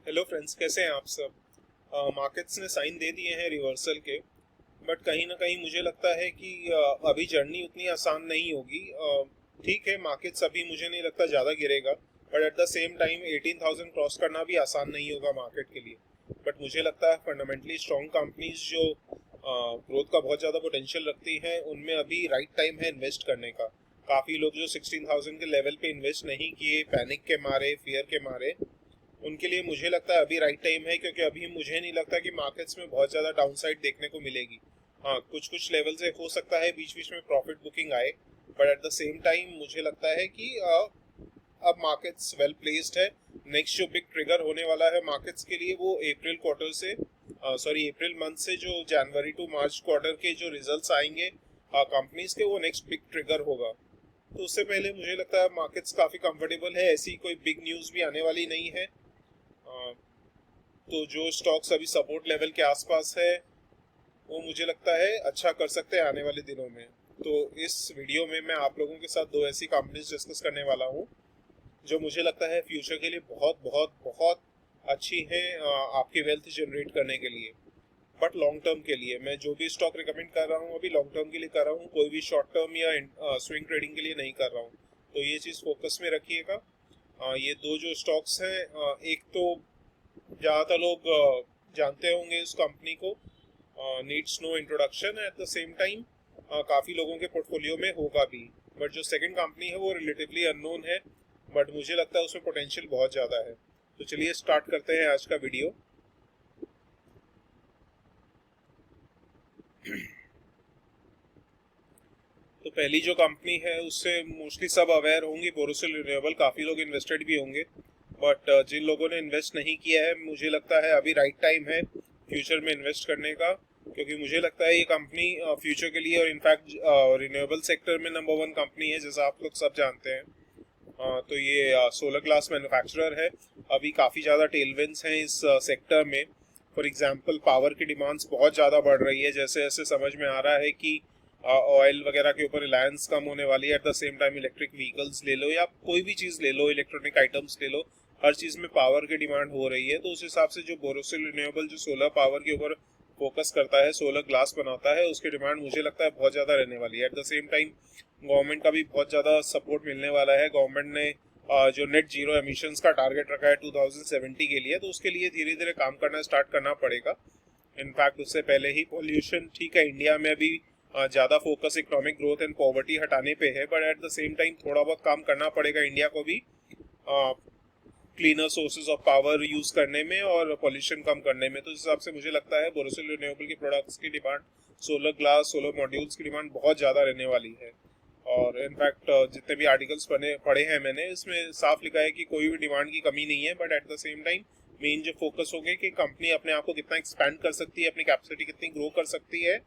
Hello friends, कैसे हैं आप सब। मार्केट्स ने साइन दे दिए हैं रिवर्सल के। बट कहीं ना कहीं मुझे लगता है कि अभी जर्नी उतनी आसान नहीं होगी। ठीक है, मार्केट्स अभी मुझे नहीं लगता ज़्यादा गिरेगा। But at the same time 18,000 cross करना भी आसान नहीं होगा मार्केट के लिए। बट मुझे लगता है फंडामेंटली स्ट्रॉन्ग कंपनीज जो ग्रोथ का बहुत ज़्यादा पोटेंशियल रखती हैं, उनमें अभी राइट टाइम है इन्वेस्ट करने का। काफ़ी लोग जो 16,000 के लेवल पे इन्वेस्ट नहीं किए, पैनिक के मारे, फियर के मारे, उनके लिए मुझे लगता है अभी राइट टाइम है। क्योंकि अभी मुझे नहीं लगता कि मार्केट्स में बहुत ज़्यादा डाउनसाइड देखने को मिलेगी। हाँ, कुछ कुछ लेवल से हो सकता है बीच बीच में प्रॉफिट बुकिंग आए। But at the same time मुझे लगता है कि अब मार्केट्स वेल प्लेस्ड है। नेक्स्ट जो बिग ट्रिगर होने वाला है मार्केट्स के लिए, वो अप्रैल क्वार्टर से अप्रैल मंथ से जो जनवरी टू मार्च क्वार्टर के जो रिजल्ट्स आएंगे कंपनीज के, वो नेक्स्ट बिग ट्रिगर होगा। तो उससे पहले मुझे लगता है मार्केट्स काफ़ी कंफर्टेबल है, ऐसी कोई बिग न्यूज़ भी आने वाली नहीं है। अ, तो जो स्टॉक्स अभी सपोर्ट लेवल के आसपास है, वो मुझे लगता है अच्छा कर सकते हैं आने वाले दिनों में। तो इस वीडियो में मैं आप लोगों के साथ दो ऐसी कंपनीज डिस्कस करने वाला हूँ जो मुझे लगता है फ्यूचर के लिए बहुत बहुत बहुत अच्छी है, आपकी वेल्थ जनरेट करने के लिए। बट लॉन्ग टर्म के लिए मैं जो भी स्टॉक रिकमेंड कर रहा हूँ, अभी लॉन्ग टर्म के लिए कर रहा हूँ, कोई भी शॉर्ट टर्म या स्विंग ट्रेडिंग के लिए नहीं कर रहा हूँ। तो ये चीज़ फोकस में रखिएगा। ये दो जो स्टॉक्स हैं, एक तो ज़्यादातर लोग जानते होंगे इस कंपनी को, needs no introduction. At the same time काफ़ी लोगों के पोर्टफोलियो में होगा भी। बट जो सेकंड कंपनी है वो रिलेटिवली अननोन है, बट मुझे लगता है उसमें पोटेंशियल बहुत ज़्यादा है। तो चलिए स्टार्ट करते हैं आज का वीडियो। तो पहली जो कंपनी है उससे मोस्टली सब अवेयर होंगे, बोरोसिल रिन्यूएबल। काफ़ी लोग इन्वेस्टेड भी होंगे। बट जिन लोगों ने इन्वेस्ट नहीं किया है, मुझे लगता है अभी राइट टाइम है फ्यूचर में इन्वेस्ट करने का। क्योंकि मुझे लगता है ये कंपनी फ्यूचर के लिए, और इनफैक्ट रिन्यूएबल सेक्टर में नंबर वन कंपनी है, जैसा आप लोग सब जानते हैं। तो ये सोलर ग्लास मैन्युफैक्चरर है। अभी काफ़ी ज़्यादा टेलविंड्स हैं इस सेक्टर में। फॉर एग्जांपल पावर की डिमांड्स बहुत ज़्यादा बढ़ रही है। जैसे जैसे समझ में आ रहा है कि ऑयल वगैरह के ऊपर रिलायंस कम होने वाली है। Eight the same time electric vehicles ले लो या कोई भी चीज़ ले लो, इलेक्ट्रॉनिक आइटम्स ले लो, हर चीज़ में पावर की डिमांड हो रही है। तो उस हिसाब से जो बोरोसिल रिन्यूएबल जो सोलर पावर के ऊपर फोकस करता है, सोलर ग्लास बनाता है, उसकी डिमांड मुझे लगता है बहुत ज़्यादा रहने वाली है। Eight the same time government का भी बहुत ज़्यादा सपोर्ट मिलने वाला है। गवर्नमेंट ने जो नेट जीरो एमिशंस का टारगेट रखा है 2070 के लिए, तो उसके लिए धीरे धीरे काम करना स्टार्ट करना पड़ेगा। इनफैक्ट उससे पहले ही पॉल्यूशन, ठीक है, इंडिया में अभी ज़्यादा focus economic growth and poverty हटाने पे है, but at the same time थोड़ा बहुत काम करना पड़ेगा इंडिया को भी cleaner sources of power use करने में और पॉल्यूशन कम करने में। तो इस हिसाब से मुझे लगता है बोरोसिल रिन्यूएबल की प्रोडक्ट्स की demand, solar glass, solar modules की डिमांड बहुत ज़्यादा रहने वाली है। और इनफैक्ट जितने भी आर्टिकल्स पढ़े हैं मैंने, इसमें साफ लिखा है कि कोई भी डिमांड की कमी नहीं है। But at the same time main जो फोकस हो गया कि कंपनी अपने आप को कितना एक्सपैंड कर सकती है, अपनी कैपेसिटी कितनी ग्रो कर सकती है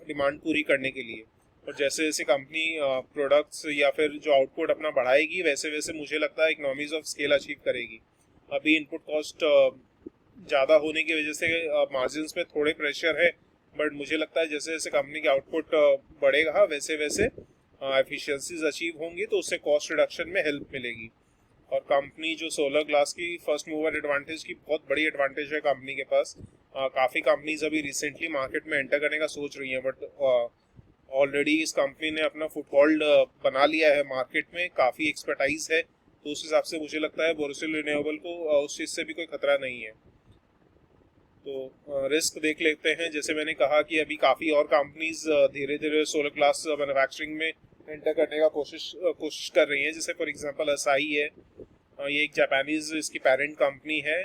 डिमांड पूरी करने के लिए। और जैसे जैसे कंपनी प्रोडक्ट्स या फिर जो आउटपुट अपना बढ़ाएगी, वैसे वैसे मुझे लगता है इकोनॉमीज ऑफ स्केल अचीव करेगी। अभी इनपुट कॉस्ट ज़्यादा होने की वजह से मार्जिन्स में थोड़े प्रेशर है। बट मुझे लगता है जैसे जैसे कंपनी का आउटपुट बढ़ेगा, वैसे वैसे एफिशिएंसीज अचीव होंगी, तो उससे कॉस्ट रिडक्शन में हेल्प मिलेगी। और कंपनी जो सोलर ग्लास की फर्स्ट मूवर एडवांटेज की बहुत बड़ी एडवांटेज है कंपनी के पास। काफ़ी कंपनीज अभी रिसेंटली मार्केट में एंटर करने का सोच रही हैं, बट ऑलरेडी इस कंपनी ने अपना फुटहोल्ड बना लिया है मार्केट में, काफ़ी एक्सपर्टाइज है। तो उस हिसाब से मुझे लगता है बोरोसिल रिन्यूएबल को उस चीज़ से भी कोई खतरा नहीं है। तो रिस्क देख लेते हैं। जैसे मैंने कहा कि अभी काफ़ी और कंपनीज धीरे धीरे सोलर ग्लास मैन्युफैक्चरिंग में एंटर करने का कोशिश कर रही हैं। जैसे फॉर एग्जांपल असाई है, ये एक जापानीज इसकी पेरेंट कंपनी है।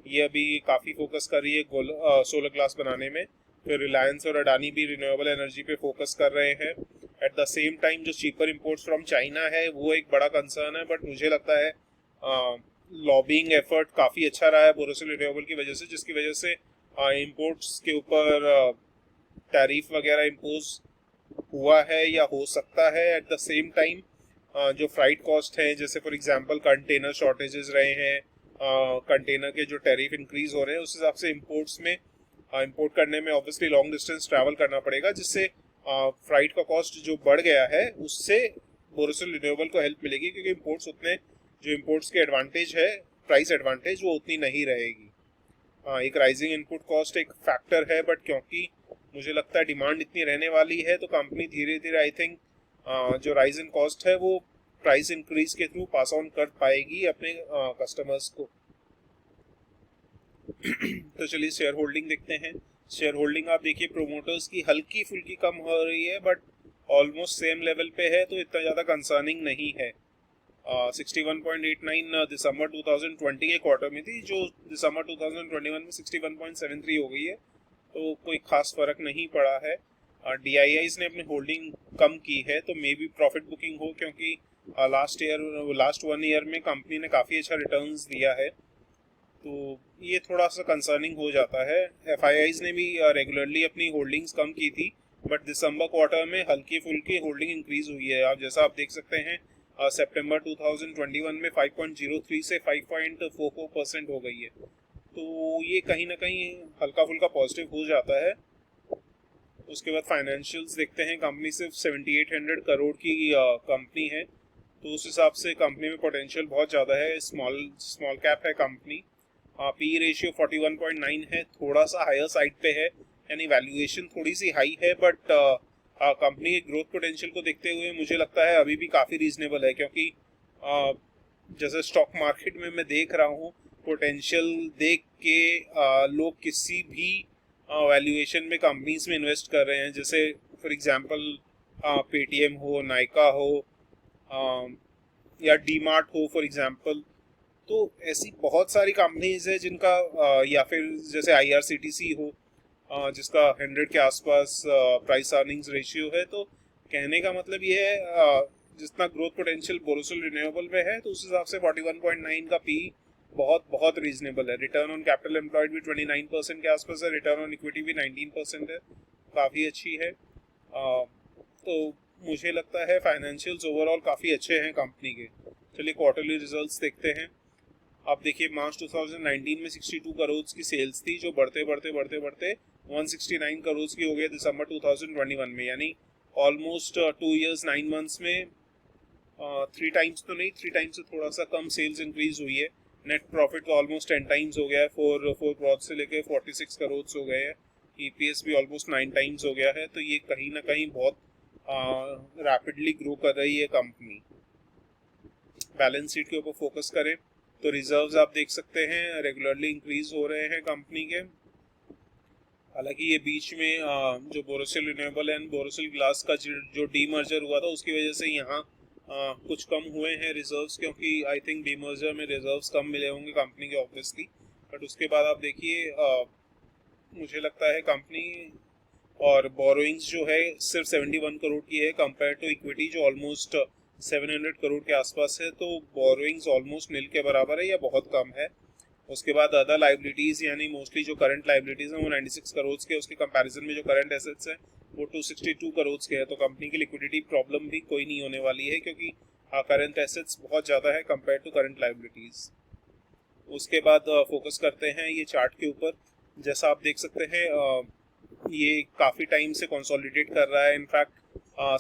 ये अभी काफ़ी फोकस कर रही है सोलर ग्लास बनाने में। फिर रिलायंस और अडानी भी रिन्यूएबल एनर्जी पे फोकस कर रहे हैं। एट द सेम टाइम जो चीपर इंपोर्ट्स फ्रॉम चाइना है, वो एक बड़ा कंसर्न है। बट मुझे लगता है लॉबिंग एफर्ट काफ़ी अच्छा रहा है बोरोसिल रिन्यूएबल की वजह से, जिसकी वजह से इंपोर्ट्स के ऊपर टैरिफ वगैरह इम्पोज हुआ है या हो सकता है। एट द सेम टाइम जो फ्राइट कॉस्ट है, जैसे फॉर एग्जांपल कंटेनर शॉर्टेजेस रहे हैं, कंटेनर के जो टैरिफ इंक्रीज हो रहे हैं, उस हिसाब से इंपोर्ट्स में इंपोर्ट करने में ऑब्वियसली लॉन्ग डिस्टेंस ट्रैवल करना पड़ेगा, जिससे फ्राइट का कॉस्ट जो बढ़ गया है, उससे बोरोसिल रिन्यूएबल को हेल्प मिलेगी। क्योंकि इंपोर्ट्स उतने, जो इंपोर्ट्स के एडवांटेज है प्राइस एडवांटेज वो उतनी नहीं रहेगी। हाँ, एक राइजिंग इनपुट कॉस्ट एक फैक्टर है, बट क्योंकि मुझे लगता है डिमांड इतनी रहने वाली है तो कंपनी धीरे धीरे आई थिंक जो राइज इन कॉस्ट है वो प्राइस इंक्रीज के थ्रू पास ऑन कर पाएगी अपने कस्टमर्स को। तो चलिए शेयर होल्डिंग देखते हैं। शेयर होल्डिंग आप देखिए प्रोमोटर्स की हल्की फुल्की कम हो रही है, बट ऑलमोस्ट सेम लेवल पे है, तो इतना ज़्यादा कंसर्निंग नहीं है। 61.89 दिसंबर 2020 के क्वार्टर में थी, जो दिसंबर 2021 में 61.73 हो गई है, तो कोई खास फर्क नहीं पड़ा है। DIIs ने अपनी होल्डिंग कम की है, तो मे बी प्रॉफिट बुकिंग हो, क्योंकि लास्ट 1 ईयर में कंपनी ने काफ़ी अच्छा रिटर्न्स दिया है, तो ये थोड़ा सा कंसर्निंग हो जाता है। FIIs ने भी रेगुलरली अपनी होल्डिंग्स कम की थी, बट दिसंबर क्वार्टर में हल्की फुल्की होल्डिंग इंक्रीज हुई है। आप जैसा आप देख सकते हैं सितंबर 2021 में 5.03 से 5.44% हो गई है, तो ये कहीं ना कहीं हल्का फुल्का पॉजिटिव हो जाता है। उसके बाद फाइनेंशियल्स देखते हैं। कंपनी सिर्फ 7800 करोड़ की कंपनी है, तो उस हिसाब से कंपनी में पोटेंशियल बहुत ज़्यादा है। स्मॉल कैप है कंपनी। पी रेशियो 41.9 है, थोड़ा सा हायर साइड पे है, यानी वैल्यूएशन थोड़ी सी हाई है, बट कंपनी के ग्रोथ पोटेंशियल को देखते हुए मुझे लगता है अभी भी काफ़ी रीजनेबल है, क्योंकि जैसे स्टॉक मार्केट में मैं देख रहा हूँ पोटेंशियल देख के लोग किसी भी वैल्यूएशन में कंपनीज में इन्वेस्ट कर रहे हैं। जैसे फॉर एग्जांपल पेटीएम हो, नायका हो, या डीमार्ट हो फॉर एग्जांपल, तो ऐसी बहुत सारी कंपनीज है जिनका या फिर जैसे IRCTC हो जिसका 100 के आसपास प्राइस अर्निंग्स रेशियो है। तो कहने का मतलब ये है जितना ग्रोथ पोटेंशियल बोरोसिल रिन्यूएबल में है, तो उस हिसाब से 41.9 का पी बहुत बहुत रीजनेबल है। रिटर्न ऑन कैपिटल एम्प्लॉयड भी 29% के आसपास है, रिटर्न ऑन इक्विटी भी 19% है, काफ़ी अच्छी है। तो मुझे लगता है फाइनेंशियल्स ओवरऑल काफ़ी अच्छे हैं कंपनी के। चलिए क्वार्टरली रिजल्ट्स देखते हैं। आप देखिए मार्च 2019 में 62 करोड़ की सेल्स थी, जो बढ़ते बढ़ते बढ़ते बढ़ते 169 करोड़ की हो गई दिसंबर 2021 में, यानी ऑलमोस्ट 2 years 9 months में 3 times तो नहीं, 3 times से थोड़ा सा कम सेल्स इंक्रीज हुई है। नेट प्रॉफिट तो ऑलमोस्ट 10 times हो गया है, 4 करोड़ से लेके 46 करोड़ हो गए हैं। EPS भी ऑलमोस्ट 9 times हो गया है, तो ये कहीं ना कहीं बहुत रैपिडली ग्रो कर रही है कंपनी। बैलेंस शीट के ऊपर फोकस करें तो रिजर्व्स आप देख सकते हैं रेगुलरली इंक्रीज हो रहे हैं कंपनी के। हालांकि ये बीच में जो Borosil renewable and Borosil glass का जो डीमर्जर हुआ था उसकी वजह से यहाँ कुछ कम हुए हैं रिजर्व्स, क्योंकि आई थिंक डीमर्जर में रिजर्व्स कम मिले होंगे कंपनी के ऑब्वियसली। बट उसके बाद आप देखिए मुझे लगता है कंपनी और बोरोइंग्स जो है सिर्फ 71 करोड़ की है कंपेयर टू इक्विटी जो ऑलमोस्ट 700 करोड़ के आसपास है, तो बोरोइंग्स ऑलमोस्ट नील के बराबर है या बहुत कम है। उसके बाद अदर लाइबिलिटीज़ यानी मोस्टली जो करंट लाइबिलिटीज़ हैं वो 96 करोड़ के, उसके कंपैरिजन में जो करंट एसेट्स हैं वो 262 करोड़ के हैं। तो कंपनी की लिक्विडिटी प्रॉब्लम भी कोई नहीं होने वाली है, क्योंकि करंट एसेट्स बहुत ज़्यादा है कंपेयर टू करंट लाइबिलिटीज़। उसके बाद फोकस करते हैं ये चार्ट के ऊपर। जैसा आप देख सकते हैं ये काफ़ी टाइम से कंसोलिडेट कर रहा है। इनफैक्ट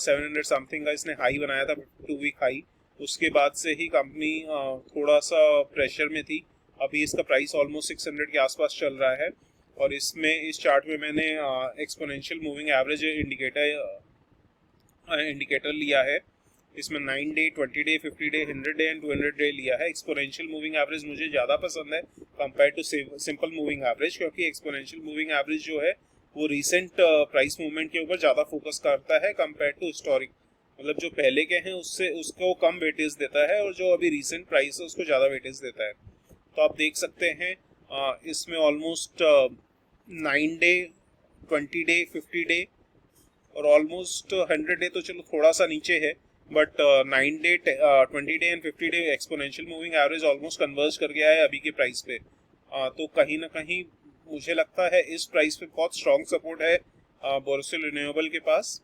700 समथिंग का इसने हाई बनाया था, 2 वीक हाई। उसके बाद से ही कंपनी थोड़ा सा प्रेशर में थी। अभी इसका प्राइस ऑलमोस्ट 600 के आसपास चल रहा है, और इसमें इस चार्ट में मैंने एक्सपोनेंशियल मूविंग एवरेज इंडिकेटर लिया है। इसमें 9 day, 20 day, 50 day, 100 day and 200 day लिया है। एक्सपोनेंशियल मूविंग एवरेज मुझे ज़्यादा पसंद है compare to simple moving average, क्योंकि एक्सपोनेंशियल मूविंग एवरेज जो है वो रिसेंट प्राइस मूवमेंट के ऊपर ज़्यादा फोकस करता है कंपेयर टू हिस्टोरिक, मतलब जो पहले के हैं उससे उसको कम वेटेज देता है, और जो अभी रिसेंट प्राइस है उसको ज़्यादा वेटेज देता है। तो आप देख सकते हैं इसमें ऑलमोस्ट 9 डे, 20 डे, 50 डे और ऑलमोस्ट 100 डे तो चलो थोड़ा सा नीचे है, but 9 day, 20 day and 50 day exponential moving average almost converge कर गया है अभी के प्राइस पे। तो कहीं ना कहीं मुझे लगता है इस प्राइस पे बहुत स्ट्रॉन्ग सपोर्ट है बोरोसिल रिन्यूएबल के पास।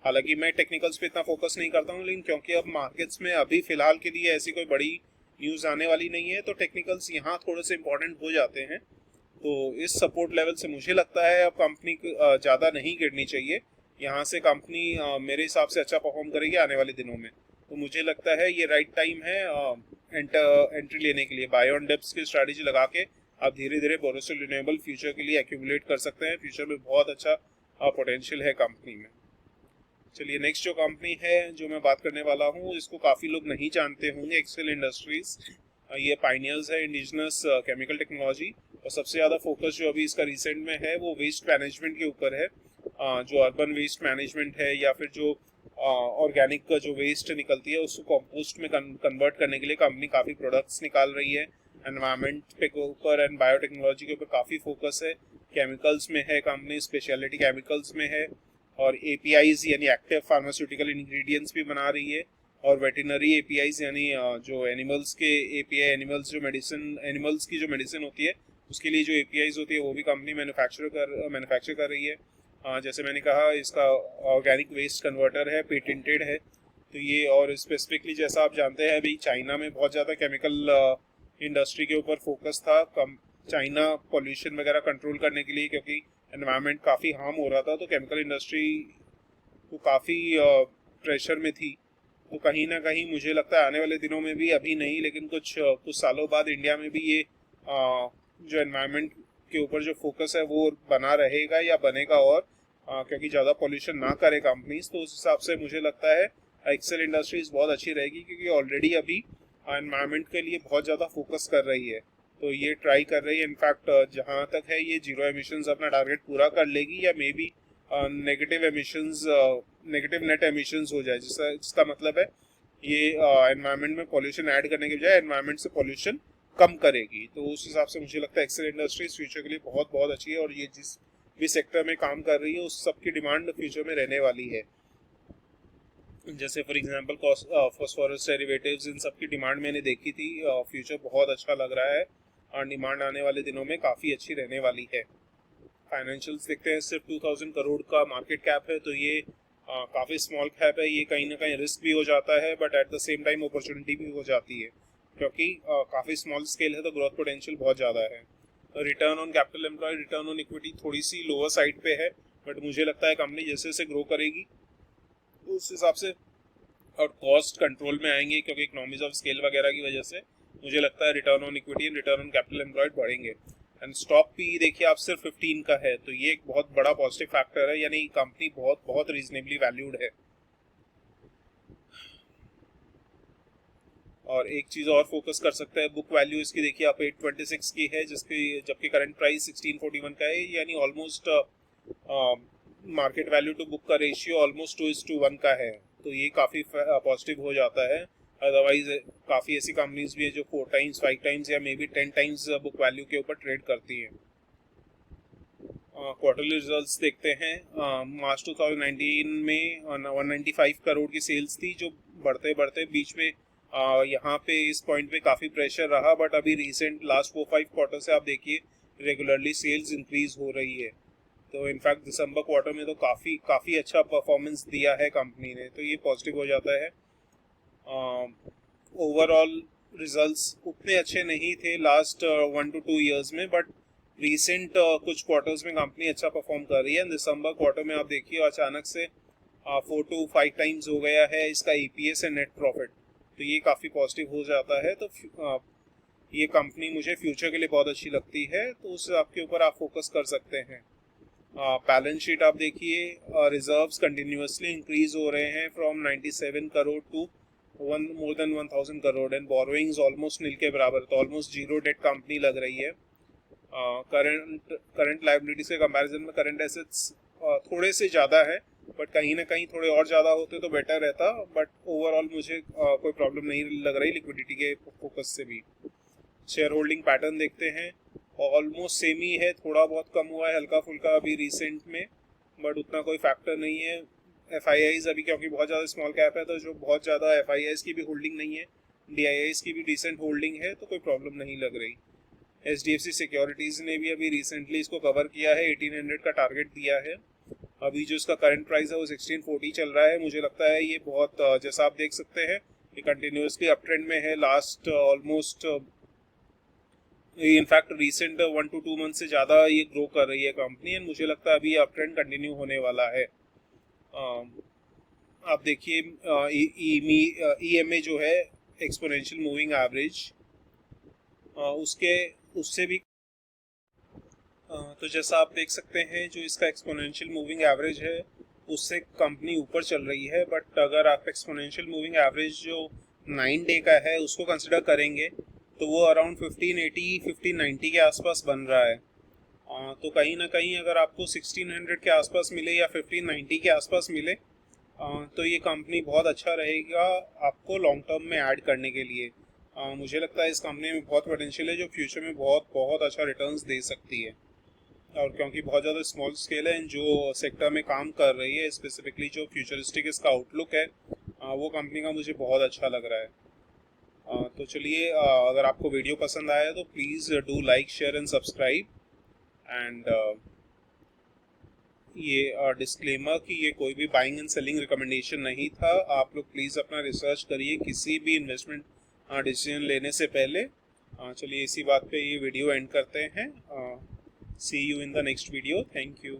हालांकि मैं टेक्निकल्स पे इतना फोकस नहीं करता हूँ, लेकिन क्योंकि अब मार्केट्स में अभी फिलहाल के लिए ऐसी कोई बड़ी न्यूज़ आने वाली नहीं है, तो टेक्निकल्स यहाँ थोड़े से इंपॉर्टेंट हो जाते हैं। तो इस सपोर्ट लेवल से मुझे लगता है अब कंपनी ज़्यादा नहीं गिरनी चाहिए। यहाँ से कंपनी मेरे हिसाब से अच्छा परफॉर्म करेगी आने वाले दिनों में। तो मुझे लगता है ये राइट टाइम है एंट्री लेने के लिए बाय ऑन डिप्स की स्ट्रैटेजी लगा के आप धीरे धीरे बोरोसिल रिन्यूएबल फ्यूचर के लिए एक्यूमुलेट कर सकते हैं। फ्यूचर में बहुत अच्छा पोटेंशियल है कंपनी में। चलिए नेक्स्ट जो कंपनी है जो मैं बात करने वाला हूँ, इसको काफ़ी लोग नहीं जानते होंगे, एक्सेल इंडस्ट्रीज। ये पाइनियर्स है इंडिजिनस केमिकल टेक्नोलॉजी, और सबसे ज़्यादा फोकस जो अभी इसका रिसेंट में है वो वेस्ट मैनेजमेंट के ऊपर है। जो अर्बन वेस्ट मैनेजमेंट है या फिर जो ऑर्गेनिक का जो वेस्ट निकलती है उसको कंपोस्ट में कन्वर्ट करने के लिए कंपनी काफ़ी प्रोडक्ट्स निकाल रही है। एनवायरनमेंट के ऊपर एंड बायोटेक्नोलॉजी के ऊपर काफ़ी फोकस है। केमिकल्स में है कंपनी, स्पेशलिटी केमिकल्स में है, और एपीआईज यानी एक्टिव फार्मास्यूटिकल इंग्रेडिएंट्स भी बना रही है, और वेटरनरी एपीआईज यानी जो एनिमल्स के एपीआई, एनिमल्स जो मेडिसिन, एनिमल्स की जो मेडिसिन होती है उसके लिए जो एपीआईज होती है वो भी कंपनी मैन्युफैक्चर कर रही है। जैसे मैंने कहा इसका ऑर्गेनिक वेस्ट कन्वर्टर है, पेटेंटेड है। तो ये, और स्पेसिफिकली जैसा आप जानते हैं अभी चाइना में बहुत ज़्यादा केमिकल इंडस्ट्री के ऊपर फोकस था। चाइना पॉल्यूशन वगैरह कंट्रोल करने के लिए, क्योंकि एनवायरनमेंट काफ़ी हार्म हो रहा था, तो केमिकल इंडस्ट्री को काफ़ी प्रेशर में थी। तो कहीं ना कहीं मुझे लगता है आने वाले दिनों में भी, अभी नहीं लेकिन कुछ सालों बाद इंडिया में भी ये जो एनवायरनमेंट के ऊपर जो फोकस है वो बना रहेगा या बनेगा, और क्योंकि ज़्यादा पॉल्यूशन ना करे कंपनीज, तो उस हिसाब से मुझे लगता है एक्सेल इंडस्ट्रीज बहुत अच्छी रहेगी, क्योंकि ऑलरेडी अभी एनवायरनमेंट के लिए बहुत ज़्यादा फोकस कर रही है। तो ये ट्राई कर रही है, इनफैक्ट जहाँ तक है ये जीरो एमिशंस अपना टारगेट पूरा कर लेगी, या may be negative emissions, negative net emissions हो जाए, जिसका मतलब है ये एनवायरनमेंट में पॉल्यूशन ऐड करने के बजाय एनवायरनमेंट से पॉल्यूशन कम करेगी। तो उस हिसाब से मुझे लगता है एक्सेल इंडस्ट्रीज फ्यूचर के लिए बहुत बहुत अच्छी है, और ये जिस भी सेक्टर में काम कर रही है उस सब की डिमांड फ्यूचर में रहने वाली है। जैसे फॉर एग्जांपल फॉस्फोरस डेरिवेटिव्स, इन सब की डिमांड मैंने देखी थी, फ्यूचर बहुत अच्छा लग रहा है, और डिमांड आने वाले दिनों में काफ़ी अच्छी रहने वाली है। फाइनेंशियल्स देखते हैं, सिर्फ 2000 करोड़ का मार्केट कैप है, तो ये काफ़ी स्मॉल कैप है। ये कहीं ना कहीं रिस्क भी हो जाता है, but at the same time opportunity भी हो जाती है, क्योंकि काफ़ी स्मॉल स्केल है तो ग्रोथ पोटेंशियल बहुत ज़्यादा है। Return on capital employed, return on equity थोड़ी सी लोअर साइड पे है, बट मुझे लगता है कंपनी जैसे जैसे ग्रो करेगी उस हिसाब से, और कॉस्ट कंट्रोल में आएंगे, क्योंकि इकोनॉमीज ऑफ स्केल वगैरह की वजह से मुझे लगता है return on equity and return on capital employed बढ़ेंगे। एंड स्टॉक पी देखिए आप सिर्फ 15 का है, तो ये एक बहुत बड़ा पॉजिटिव फैक्टर है, यानी कंपनी बहुत बहुत रीजनेबली वैल्यूड है। और एक चीज़ और फोकस कर सकते हैं, बुक वैल्यू इसकी देखिए आप 826 की है, जबकि करंट प्राइस 1641 का है, यानी almost market value to book का रेशियो ऑलमोस्ट 2:1 का है। तो ये काफ़ी पॉजिटिव हो जाता है। अदरवाइज काफ़ी ऐसी कंपनीज भी है जो 4 टाइम्स 5 टाइम्स या may be 10 times book value के ऊपर ट्रेड करती हैं। क्वार्टरली रिजल्ट्स देखते हैं, मार्च 2019 में 195 करोड़ की सेल्स थी, जो बढ़ते बढ़ते बीच में यहाँ पे इस पॉइंट पे काफ़ी प्रेशर रहा, बट अभी रिसेंट लास्ट 4-5 क्वार्टर से आप देखिए रेगुलरली सेल्स इंक्रीज हो रही है। तो इनफैक्ट दिसंबर क्वार्टर में तो काफ़ी अच्छा परफॉर्मेंस दिया है कंपनी ने, तो ये पॉजिटिव हो जाता है। ओवरऑल रिजल्ट्स उतने अच्छे नहीं थे लास्ट 1 to 2 ईयर्स में, बट रिसेंट कुछ क्वार्टर्स में कंपनी अच्छा परफॉर्म कर रही है। दिसंबर क्वार्टर में आप देखिए अचानक से 4 to 5 टाइम्स हो गया है इसका ईपीएस एंड नेट प्रॉफिट, तो ये काफ़ी पॉजिटिव हो जाता है। तो ये कंपनी मुझे फ्यूचर के लिए बहुत अच्छी लगती है, तो उस आपके ऊपर आप फोकस कर सकते हैं। बैलेंस शीट आप देखिए, रिजर्व्स कंटिन्यूसली इंक्रीज हो रहे हैं from 97 crore to more than 1000 crore, and borrowings almost nil के बराबर, तो ऑलमोस्ट जीरो डेट कंपनी लग रही है। करंट लायबिलिटीज के कंपैरिजन में करंट एसेट्स थोड़े से ज़्यादा है, बट कहीं ना कहीं थोड़े और ज़्यादा होते तो बेटर रहता, बट ओवरऑल मुझे कोई प्रॉब्लम नहीं लग रही लिक्विडिटी के फोकस से भी। शेयर होल्डिंग पैटर्न देखते हैं, ऑलमोस्ट सेम ही है, थोड़ा बहुत कम हुआ है हल्का फुल्का अभी रिसेंट में, बट उतना कोई फैक्टर नहीं है। एफआईआईज अभी क्योंकि बहुत ज़्यादा स्मॉल कैप है, तो जो बहुत ज़्यादा एफआईआईज की भी होल्डिंग नहीं है, डीआईआईज की भी डिसेंट होल्डिंग है, तो कोई प्रॉब्लम नहीं लग रही। एचडीएफसी सिक्योरिटीज़ ने भी अभी रिसेंटली इसको कवर किया है, 1800 का टारगेट दिया है। अभी जो इसका करंट प्राइस है वो 1640 चल रहा है। मुझे लगता है ये बहुत, जैसा आप देख सकते हैं ये कंटिन्यूसली अप ट्रेंड में है last almost, in fact recent 1 to 2 month से ज़्यादा ये ग्रो कर रही है कंपनी, एंड मुझे लगता है अभी अप ट्रेंड कंटिन्यू होने वाला है। आप देखिए ईएमए जो है एक्सपोनेंशियल मूविंग एवरेज, उससे भी तो जैसा आप देख सकते हैं जो इसका एक्सपोनेंशियल मूविंग एवरेज है उससे कंपनी ऊपर चल रही है। बट अगर आप एक्सपोनेंशियल मूविंग एवरेज जो 9 डे का है उसको कंसिडर करेंगे तो वो अराउंड 1580 1590 के आसपास बन रहा है। तो कहीं ना कहीं अगर आपको 1600 के आसपास मिले या 1590 के आसपास मिले तो ये कंपनी बहुत अच्छा रहेगा आपको लॉन्ग टर्म में ऐड करने के लिए। मुझे लगता है इस कंपनी में बहुत पोटेंशियल है जो फ्यूचर में बहुत बहुत अच्छा रिटर्न्स दे सकती है। और क्योंकि बहुत ज़्यादा स्मॉल स्केल है जो सेक्टर में काम कर रही है, स्पेसिफिकली जो फ्यूचरिस्टिक इसका आउटलुक है वो कंपनी का मुझे बहुत अच्छा लग रहा है। तो चलिए, अगर आपको वीडियो पसंद आया तो please do like share and subscribe. And ये डिस्क्लेमर कि ये कोई भी बाइंग एंड सेलिंग रिकमेंडेशन नहीं था। आप लोग प्लीज़ अपना रिसर्च करिए किसी भी इन्वेस्टमेंट डिसीजन लेने से पहले। चलिए इसी बात पे ये वीडियो एंड करते हैं। See you in the next video. Thank you.